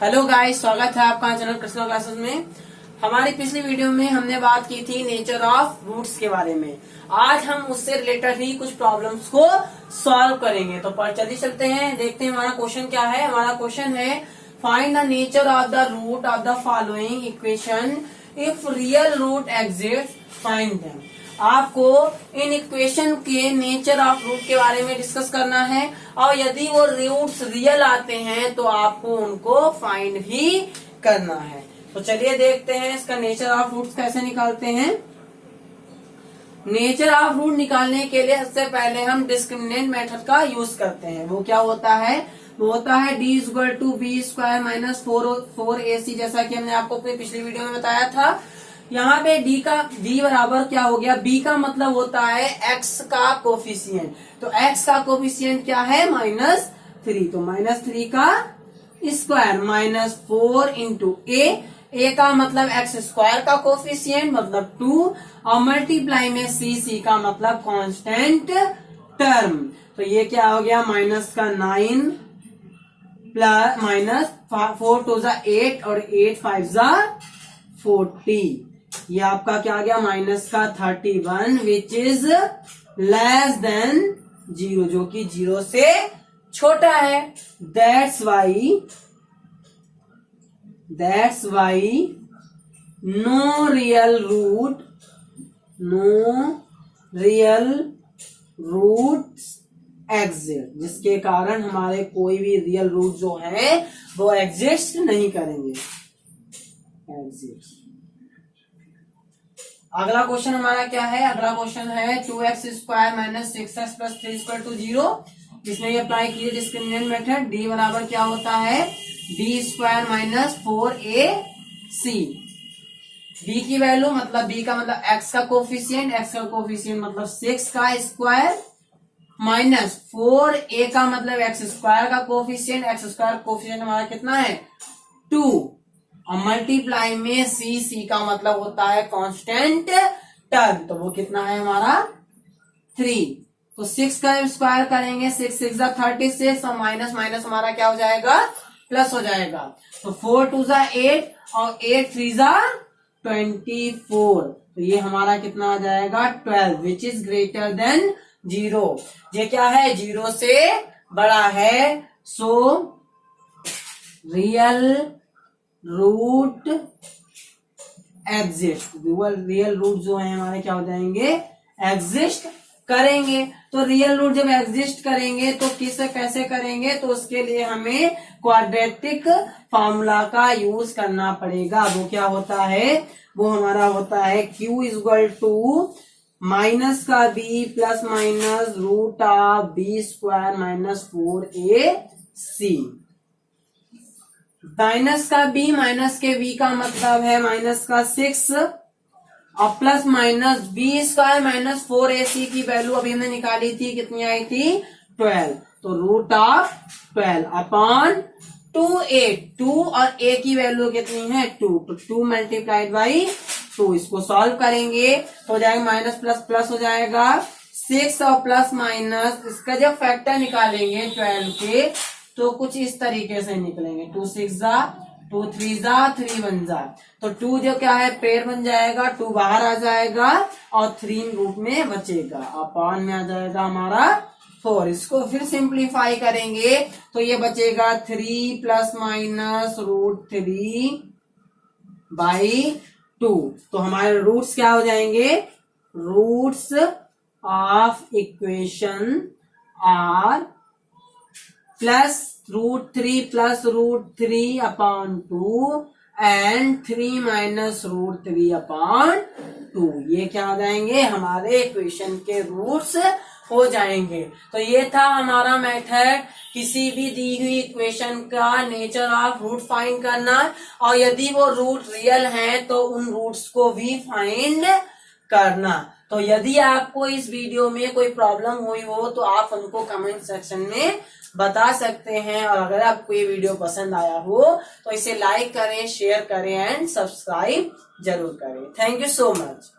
Hello guys, स्वागत है आपका चैनल कृष्णा क्लासेस में। हमारी पिछली वीडियो में हमने बात की थी नेचर ऑफ रूट्स के बारे में। आज हम उससे रिलेटेड ही कुछ प्रॉब्लम्स को सॉल्व करेंगे। तो पर जल्दी चलते हैं, देखते हैं हमारा क्वेश्चन क्या है। हमारा क्वेश्चन है find the nature of the root of the following equation if real root exist, find them. आपको इन इक्वेशन के नेचर ऑफ रूट के बारे में डिस्कस करना है और यदि वो रूट्स रियल आते हैं तो आपको उनको फाइंड भी करना है। तो चलिए देखते हैं इसका नेचर ऑफ रूट्स कैसे निकालते हैं। नेचर ऑफ रूट निकालने के लिए सबसे पहले हम डिस्क्रिमिनेंट मेथड का यूज करते हैं। वो क्या होता है? वो होता है d equal to B square minus 4ac, जैसा कि हमने आपको अपनी पिछली वीडियो में बताया था। यहाँ पे d बराबर क्या हो गया? b का मतलब होता है x का कोफिशिएंट। तो x का कोफिशिएंट क्या है? -3। तो -3 का स्क्वायर -4 इंटू a का मतलब x स्क्वायर का कोफिशिएंट मतलब 2 और मल्टीप्लाई में c का मतलब कांस्टेंट टर्म। तो ये क्या हो गया? माइनस का 9 प्लस -4 टू जा 8 और 8 5 जा 40। ये आपका क्या आ गया? माइनस का 31 विच इज लेस देन 0, जो कि 0 से छोटा है। That's why no real roots exist, जिसके कारण हमारे कोई भी रियल रूट जो है वो एग्जिस्ट नहीं करेंगे। अगला क्वेश्चन हमारा क्या है? अगला क्वेश्चन है 2x square minus 6x plus 3 equal to 0। इसमें ये अप्लाई कीजिए डिस्क्रिमिनेंट मेथड। d बराबर क्या होता है? b square minus 4ac। b की वैल्यू मतलब b का मतलब x का कोफिशिएंट, x का कोफिशिएंट मतलब 6 का स्क्वायर माइनस 4a का मतलब x स्क्वायर का कोफिशिएंट, x स्क्वायर कोफिशिएंट हमारा कितना है? 2 और मल्टीप्लाई में c का मतलब होता है कांस्टेंट टर्म। तो वो कितना है हमारा? 3। तो 6 का स्क्वायर करेंगे, 6 6 जा 36 और माइनस माइनस हमारा क्या हो जाएगा? प्लस हो जाएगा। तो 4 2 जा 8 और 8 3 जा 24। तो ये हमारा कितना आ जाएगा? 12 विच इज ग्रेटर देन 0। ये क्या है? 0 से बड़ा है। So real root exist. Real root जो है हमारे क्या हो जाएंगे? एग्जिस्ट करेंगे। तो रियल रूट जब एग्जिस्ट करेंगे तो कैसे करेंगे? तो उसके लिए हमें क्वाड्रेटिक फॉर्मूला का यूज करना पड़ेगा। वो क्या होता है? वो हमारा होता है q इक्वल टू माइनस का b plus minus root of b square minus 4ac। Minus का b माइनस के b का मतलब है माइनस का 6 और plus minus b square minus 4ac की वैल्यू अभी हमने निकाली थी, कितनी आई थी? 12। तो रूट ऑफ 12 अपॉन 2a। 2 और a की वैल्यू कितनी है? 2। तो 2 मल्टीप्लाइड बाई 2। इसको सॉल्व करेंगे तो हो जाएगा माइनस प्लस प्लस हो जाएगा। 6 और प्लस माइनस इसका जब फैक्टर निकालेंगे 12 के तो कुछ इस तरीके से निकलेंगे। 2 6 जा 2 3 जा 3 1 जा। तो 2 जो क्या है? पेयर बन जाएगा, 2 बाहर आ जाएगा और 3 रूट में बचेगा। अपॉन में आ जाएगा हमारा 4। इसको फिर सिंप्लीफाई करेंगे तो ये बचेगा 3 प्लस माइनस रूट 3 बाई 2। तो हमारे रूट्स क्या हो जाएंगे? Roots of equation are plus root 3 upon 2 and 3 minus root 3 upon 2। ये क्या हो जाएंगे? हमारे इक्वेशन के रूट्स हो जाएंगे। तो ये था हमारा मेथड किसी भी दी हुई इक्वेशन का नेचर ऑफ रूट फाइंड करना, और यदि वो रूट रियल हैं तो उन रूट्स को भी फाइंड करना। तो यदि आपको इस वीडियो में कोई प्रॉब्लम हुई हो तो आप उनको कमेंट सेक्शन में बता सकते हैं। और अगर आपको ये वीडियो पसंद आया हो तो इसे लाइक करें, शेयर करें एंड सब्सक्राइब जरूर करें। Thank you so much.